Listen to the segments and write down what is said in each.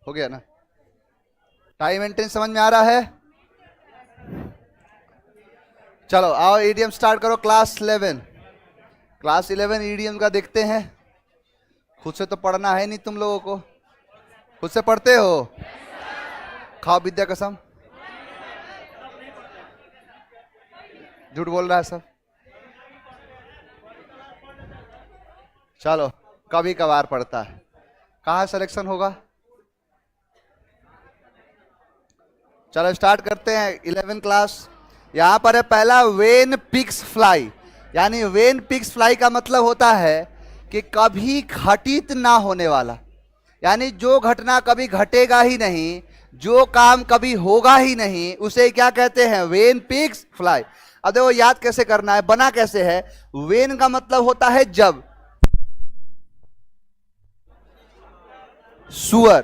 हो गया ना? टाइम मेंटेन समझ में आ रहा है? चलो आओ ईडीएम स्टार्ट करो। क्लास 11 ईडीएम का देखते हैं। खुद से तो पढ़ना है नहीं तुम लोगों को। खुद से पढ़ते हो? खाओ विद्या कसम। झूठ बोल रहा है सब। चलो कभी कभार पढ़ता है। कहाँ सिलेक्शन होगा? चलो स्टार्ट करते हैं 11 क्लास। यहां पर है पहला वेन पिक्स फ्लाई। यानी वेन पिक्स फ्लाई का मतलब होता है कि कभी घटित ना होने वाला, यानी जो घटना कभी घटेगा ही नहीं, जो काम कभी होगा ही नहीं, उसे क्या कहते हैं? When pigs fly. अब देखो याद कैसे करना है, बना कैसे है। वेन का मतलब होता है जब, सुअर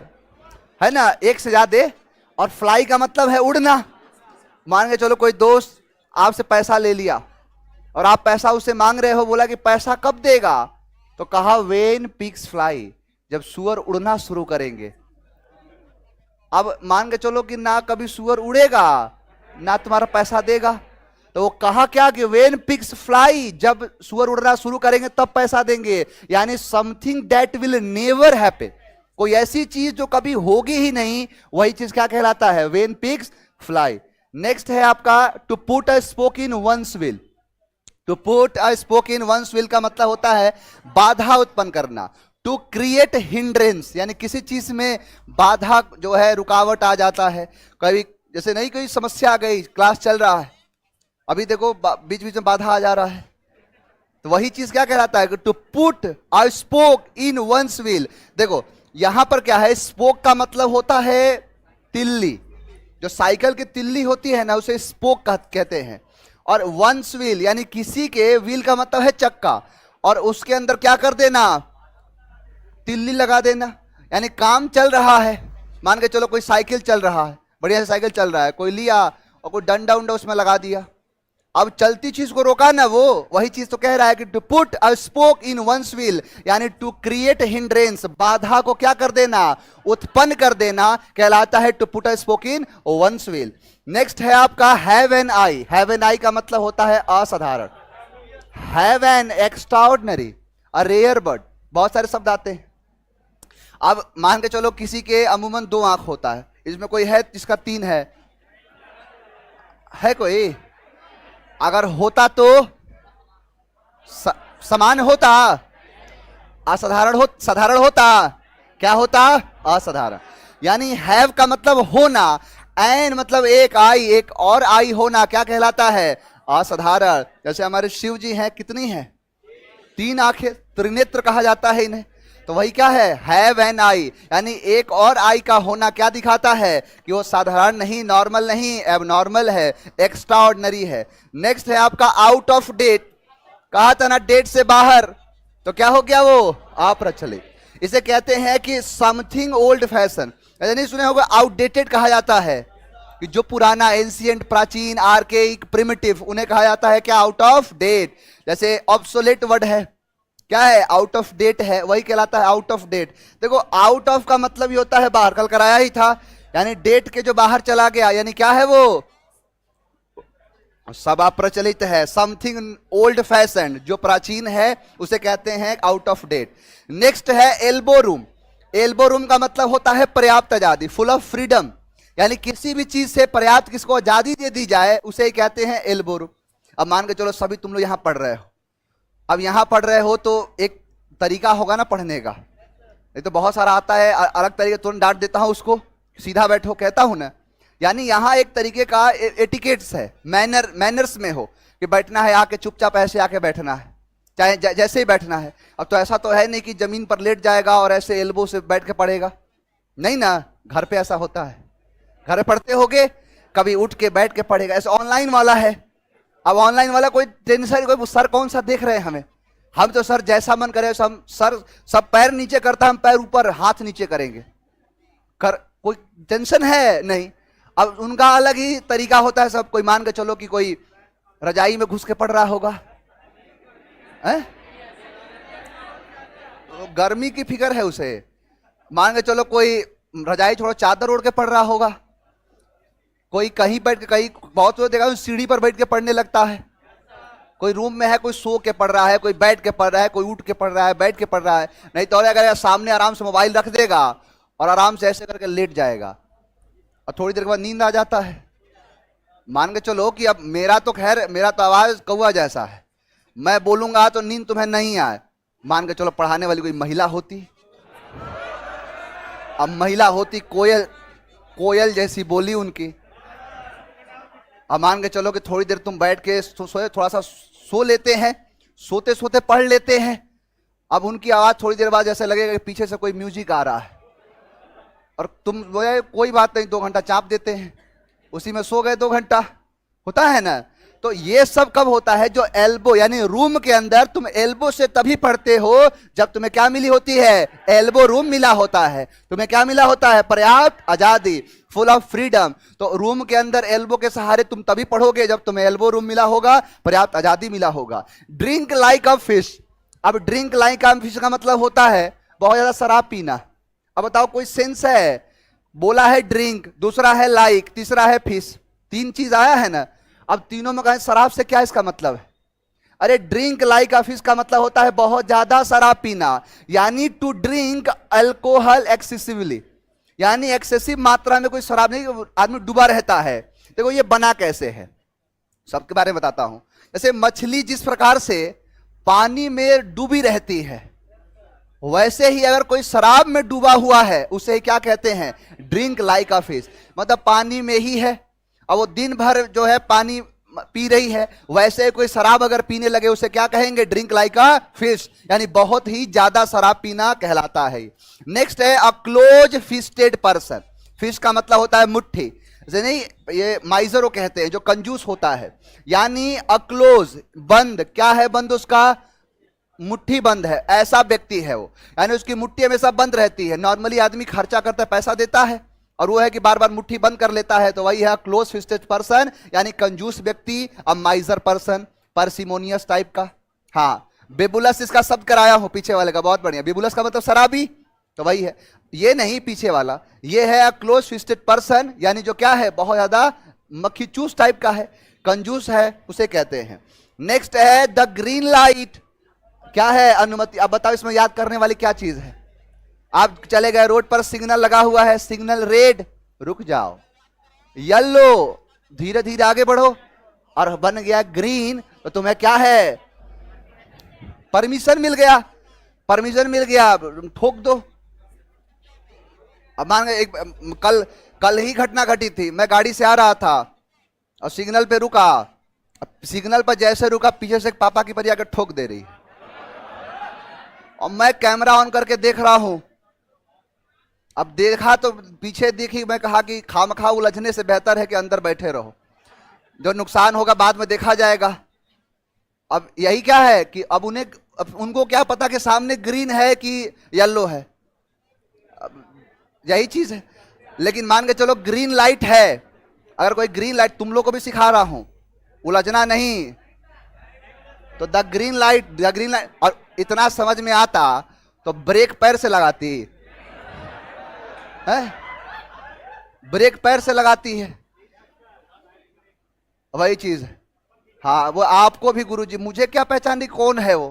है ना, एक से ज्यादा, और फ्लाई का मतलब है उड़ना। मान के चलो कोई दोस्त आपसे पैसा ले लिया और आप पैसा उससे मांग रहे हो, बोला कि पैसा कब देगा, तो कहा वेन पिक्स फ्लाई, जब सुअर उड़ना शुरू करेंगे। अब मान के चलो कि ना कभी सुअर उड़ेगा ना तुम्हारा पैसा देगा, तो वो कहा क्या कि वेन पिक्स फ्लाई, जब सुअर उड़ना शुरू करेंगे तब पैसा देंगे। यानी something that will never happen, कोई ऐसी चीज जो कभी होगी ही नहीं, वही चीज क्या कहलाता है? When pigs fly. नेक्स्ट है आपका to put a spoke in one's wheel. To put a spoke in one's wheel का मतलब होता है बाधा उत्पन्न करना। टू क्रिएट हिंड्रेंस, यानी किसी चीज में बाधा जो है, रुकावट आ जाता है। कभी जैसे नहीं कोई समस्या आ गई, क्लास चल रहा है, अभी देखो बीच बीच में बाधा आ जा रहा है, तो वही चीज क्या कहलाता है? To put a spoke in one's wheel. देखो यहां पर क्या है, स्पोक का मतलब होता है तिल्ली, जो साइकिल की तिल्ली होती है ना, उसे स्पोक कहते हैं। और वंस व्हील यानी किसी के, व्हील का मतलब है चक्का, और उसके अंदर क्या कर देना? तिल्ली लगा देना। यानी काम चल रहा है, मान के चलो कोई साइकिल चल रहा है, बढ़िया से साइकिल चल रहा है, कोई लिया और कोई डंडा उंडा उसमें लगा दिया, अब चलती चीज को रोका ना, वो वही चीज तो कह रहा है कि to put a spoke in one's wheel, यानी टू क्रिएट हिंड्रेंस, बाधा को क्या कर देना? उत्पन्न कर देना, कहलाता है to put a spoke in one's wheel. Next है आपका have an eye. Have an eye का मतलब होता है असाधारण। Have an extraordinary, a rare bird, बहुत सारे शब्द आते हैं। अब मान के चलो किसी के अमूमन 2 आंख होता है, इसमें कोई है जिसका 3 है कोई? अगर होता तो समान होता, साधारण होता, क्या होता? असाधारण। यानी हैव का मतलब होना, एन मतलब एक आई, एक और आई होना, क्या कहलाता है? असाधारण। जैसे हमारे शिव जी हैं, कितनी हैं? 3 आंखें, त्रिनेत्र कहा जाता है इन्हें, तो वही क्या है? हैव एन आई, यानी एक और आई का होना क्या दिखाता है? कि वो साधारण नहीं, नॉर्मल नहीं, एबनॉर्मल है, एक्स्ट्राऑर्डिनरी है। नेक्स्ट है आपका आउट ऑफ डेट। कहा था ना डेट से बाहर, तो क्या हो गया? वो अप्रचलित। इसे कहते हैं कि समथिंग ओल्ड फैशन। ऐसे नहीं सुने होगा, आउटडेटेड कहा जाता है कि जो पुराना, एंशिएंट, प्राचीन, आर्केइक, प्रिमिटिव, उन्हें कहा जाता है क्या? Out of date. जैसे ऑब्सोलेट वर्ड है, क्या है? आउट ऑफ डेट है, वही कहलाता है आउट ऑफ डेट। देखो आउट ऑफ का मतलब ही होता है बाहर, कल कराया ही था, यानी डेट के जो बाहर चला गया, यानी क्या है? वो सब अप्रचलित है। समथिंग ओल्ड फैशन, जो प्राचीन है, उसे कहते हैं आउट ऑफ डेट। नेक्स्ट है एल्बो रूम। एल्बो रूम का मतलब होता है पर्याप्त आजादी, फुल ऑफ फ्रीडम, यानी किसी भी चीज से पर्याप्त किसको आजादी दे दी जाए, उसे ही कहते हैं एल्बो रूम। अब मान के चलो सभी तुम लोग यहां पढ़ रहे हो, अब यहां पढ़ रहे हो तो एक तरीका होगा ना पढ़ने का, नहीं तो बहुत सारा आता है अलग तरीके, तुरंत डांट देता हूं उसको, सीधा बैठो कहता हूं ना। यानी यहां एक तरीके का एटिकेट्स है, मैनर्स में हो कि बैठना है आके चुपचाप ऐसे आके बैठना है, चाहे जैसे ही बैठना है। अब तो ऐसा तो है नहीं कि जमीन पर लेट जाएगा और ऐसे एल्बो से बैठ के पढ़ेगा, नहीं ना, घर पे ऐसा होता है, घर पे पढ़ते होगे, कभी उठ के बैठ के पढ़ेगा। ऐसे ऑनलाइन वाला है, अब ऑनलाइन वाला कोई टेंशन, कोई सर कौन सा देख रहे हैं हमें, हम तो सर जैसा मन करे हम सर, सब पैर नीचे करता हम पैर ऊपर, हाथ नीचे करेंगे, कोई टेंशन है नहीं। अब उनका अलग ही तरीका होता है सब। कोई मान के चलो कि कोई रजाई में घुस के पढ़ रहा होगा, गर्मी की फिक्र है उसे। मान के चलो कोई रजाई छोड़ो चादर ओढ़ के पढ़ रहा होगा, कोई कहीं बैठ के, कहीं बहुत लोग देखा सीढ़ी पर बैठ के पढ़ने लगता है, कोई रूम में है, कोई सो के पढ़ रहा है, कोई बैठ के पढ़ रहा है, कोई उठ के पढ़ रहा है, बैठ के पढ़ रहा है। नहीं तो अगर सामने आराम से मोबाइल रख देगा और आराम से ऐसे करके लेट जाएगा और थोड़ी देर के बाद नींद आ जाता है। मान के चलो कि अब मेरा तो खैर, मेरा तो आवाज कौवा जैसा है, मैं बोलूंगा तो नींद तुम्हें नहीं आए। मान के चलो पढ़ाने वाली कोई महिला होती, अब महिला होती कोयल, कोयल जैसी बोली उनकी, अब मान के चलो कि थोड़ी देर तुम बैठ के सोए, थोड़ा सा सो लेते हैं, सोते सोते पढ़ लेते हैं। अब उनकी आवाज थोड़ी देर बाद जैसे लगेगा कि पीछे से कोई म्यूजिक आ रहा है और तुम कोई बात नहीं 2 घंटा चाप देते हैं, उसी में सो गए 2 घंटा, होता है ना। तो ये सब कब होता है, जो एल्बो यानी रूम के अंदर तुम एल्बो से तभी पढ़ते हो जब तुम्हें क्या मिली होती है, एल्बो रूम मिला होता है। तुम्हें क्या मिला होता है, पर्याप्त आजादी, फुल ऑफ फ्रीडम। तो रूम के अंदर एल्बो के सहारे तुम तभी पढ़ोगे जब तुम्हें एल्बो रूम मिला होगा, पर्याप्त आजादी मिला होगा। ड्रिंक लाइक अ फिश, अब ड्रिंक लाइक अ फिश का मतलब होता है बहुत ज्यादा शराब पीना। अब बताओ कोई सेंस है, बोला है ड्रिंक, दूसरा है लाइक, तीसरा है फिश, 3 चीज आया है ना। अब तीनों में कहें शराब से क्या इसका मतलब है, अरे ड्रिंक लाइक अ फिश का मतलब होता है बहुत ज्यादा शराब पीना, यानी टू ड्रिंक अल्कोहल एक्सेसिवली, यानी एक्सेसिव मात्रा में कोई शराब नहीं, आदमी डूबा रहता है। देखो ये बना कैसे है, सबके बारे में बताता हूं। जैसे मछली जिस प्रकार से पानी में डूबी रहती है, वैसे ही अगर कोई शराब में डूबा हुआ है उसे क्या कहते हैं, ड्रिंक लाइक अ फिश, मतलब पानी में ही है और वो दिन भर जो है पानी पी रही है, वैसे कोई शराब अगर पीने लगे उसे क्या कहेंगे, ड्रिंक लाइक अ फिश, यानी बहुत ही ज्यादा शराब पीना कहलाता है। नेक्स्ट है अ क्लोज फिस्टेड पर्सन, फिश का मतलब होता है मुट्ठी, नहीं ये माइजरो कहते हैं जो कंजूस होता है, यानी अ क्लोज बंद, क्या है बंद उसका, मुट्ठी बंद है, ऐसा व्यक्ति है वो, यानी उसकी मुट्ठी हमेशा बंद रहती है। नॉर्मली आदमी खर्चा करता है, पैसा देता है और वो है कि बार बार मुट्ठी बंद कर लेता है, तो वही है क्लोज फिस्टेड पर्सन, यानी कंजूस व्यक्ति, अ माइजर पर्सन, पार्सिमोनियस टाइप का। हाँ, बेबुलस इसका शब्द कराया हूं पीछे वाले का, बहुत बढ़िया। बेबुलस का मतलब शराबी, तो वही है, ये नहीं पीछे वाला, ये है अ क्लोज फिस्टेड पर्सन, यानी जो क्या है बहुत ज्यादा मक्खी चूस टाइप का है, कंजूस है, उसे कहते हैं। नेक्स्ट है द ग्रीन लाइट, क्या है, अनुमति। अब बताओ इसमें याद करने वाली क्या चीज है, आप चले गए रोड पर, सिग्नल लगा हुआ है, सिग्नल रेड, रुक जाओ, येलो धीरे धीरे आगे बढ़ो, और बन गया ग्रीन, तो तुम्हें क्या है, परमिशन मिल गया, परमिशन मिल गया, ठोक दो। अब मान एक कल ही घटना घटी थी, मैं गाड़ी से आ रहा था और सिग्नल पे रुका, सिग्नल पर जैसे रुका पीछे से पापा की परी आकर ठोक दे रही, और मैं कैमरा ऑन करके देख रहा हूं। अब देखा तो पीछे देखी, मैं कहा कि खामखा उलझने से बेहतर है कि अंदर बैठे रहो, जो नुकसान होगा बाद में देखा जाएगा। अब यही क्या है कि अब उनको क्या पता कि सामने ग्रीन है कि येलो है, यही चीज है। लेकिन मान के चलो ग्रीन लाइट है, अगर कोई ग्रीन लाइट, तुम लोग को भी सिखा रहा हूं, उलझना नहीं, तो द ग्रीन लाइट, और इतना समझ में आता तो ब्रेक पैर से लगाती है, ब्रेक पैर से लगाती है, वही चीज है। हाँ, वो आपको भी गुरुजी, मुझे क्या पहचान कौन है वो,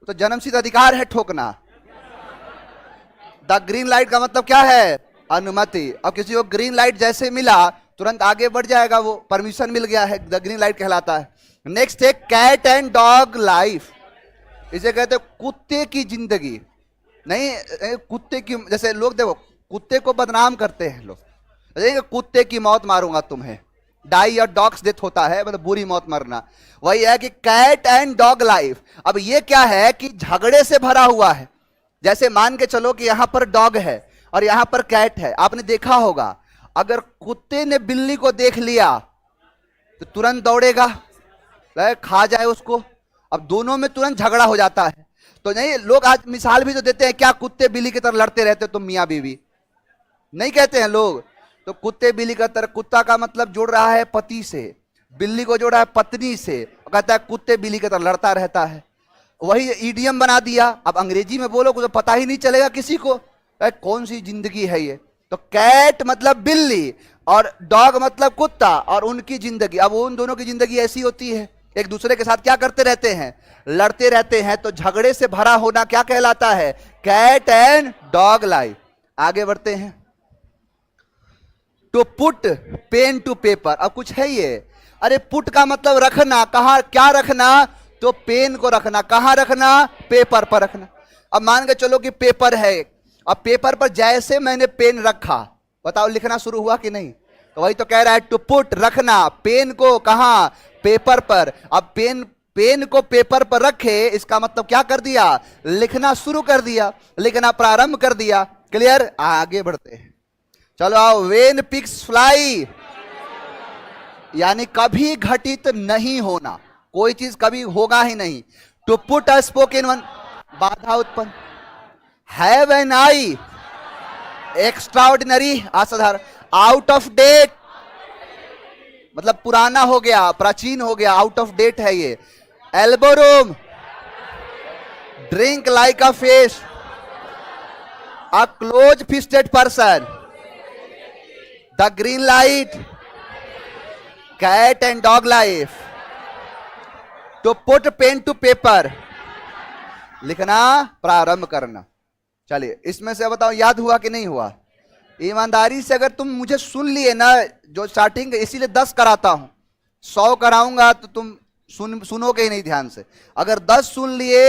तो जन्मसिद्ध अधिकार है ठोकना। द ग्रीन लाइट का मतलब क्या है, अनुमति। अब किसी को ग्रीन लाइट जैसे मिला तुरंत आगे बढ़ जाएगा, वो परमिशन मिल गया है, द ग्रीन लाइट कहलाता है। नेक्स्ट है कैट एंड डॉग लाइफ, इसे कहते हैं कुत्ते की जिंदगी, नहीं कुत्ते की, जैसे लोग देखो कुत्ते को बदनाम करते हैं लोग, कुत्ते की मौत मारूंगा तुम्हें, डाई और डॉग्स डेथ होता है, मतलब बुरी मौत मरना, वही है कि कैट एंड डॉग लाइफ। अब ये क्या है कि झगड़े से भरा हुआ है, जैसे मान के चलो कि यहां पर डॉग है और यहां पर कैट है, आपने देखा होगा अगर कुत्ते ने बिल्ली को देख लिया तो तुरंत दौड़ेगा खा जाए उसको, अब दोनों में तुरंत झगड़ा हो जाता है। तो नहीं, लोग आज मिसाल भी तो देते हैं, क्या कुत्ते बिल्ली की तरह लड़ते रहते तुम मियां बीवी, नहीं कहते हैं लोग, तो कुत्ते बिल्ली का तरह, कुत्ता का मतलब जोड़ रहा है पति से, बिल्ली को जोड़ा है पत्नी से, कहता है कुत्ते बिल्ली की तरह लड़ता रहता है, वही ईडियम बना दिया। अब अंग्रेजी में बोलो तो पता ही नहीं चलेगा किसी को, कौन सी जिंदगी है ये। तो कैट मतलब बिल्ली और डॉग मतलब कुत्ता, और उनकी जिंदगी, अब उन दोनों की जिंदगी ऐसी होती है, एक दूसरे के साथ क्या करते रहते हैं, लड़ते रहते हैं, तो झगड़े से भरा होना क्या कहलाता है, कैट एंड डॉग लाइफ। आगे बढ़ते हैं। To put pen to paper, अब कुछ है ये, अरे पुट का मतलब रखना, कहां क्या रखना, तो पेन को रखना, कहां रखना, पेपर पर रखना। अब मान के चलो कि पेपर है, अब पेपर पर जैसे मैंने पेन रखा, बताओ लिखना शुरू हुआ कि नहीं, तो वही तो कह रहा है टू पुट रखना, पेन को कहां, पेपर पर। अब पेन को पेपर पर रखे, इसका मतलब क्या कर दिया, लिखना शुरू कर दिया, लिखना प्रारंभ कर दिया। क्लियर, आगे बढ़ते हैं, चलो आओ। वेन पिक्स फ्लाई, यानी कभी घटित नहीं होना, कोई चीज कभी होगा ही नहीं। To put a spoken one, बाधा उत्पन्न। हैव एन आई, एक्स्ट्राऑर्डिनरी, असाधारण। आउट ऑफ डेट मतलब पुराना हो गया, प्राचीन हो गया, आउट ऑफ डेट है ये। Elbow room, drink like a fish, a close fisted person, the green light, cat and dog life. To put pen to paper, लिखना प्रारंभ करना। चलिए इसमें से बताओ याद हुआ कि नहीं हुआ। ईमानदारी से अगर तुम मुझे सुन लिए ना, जो स्टार्टिंग इसीलिए 10 कराता हूं, 100 कराऊंगा तो तुम सुनोगे ही नहीं ध्यान से। अगर 10 सुन लिए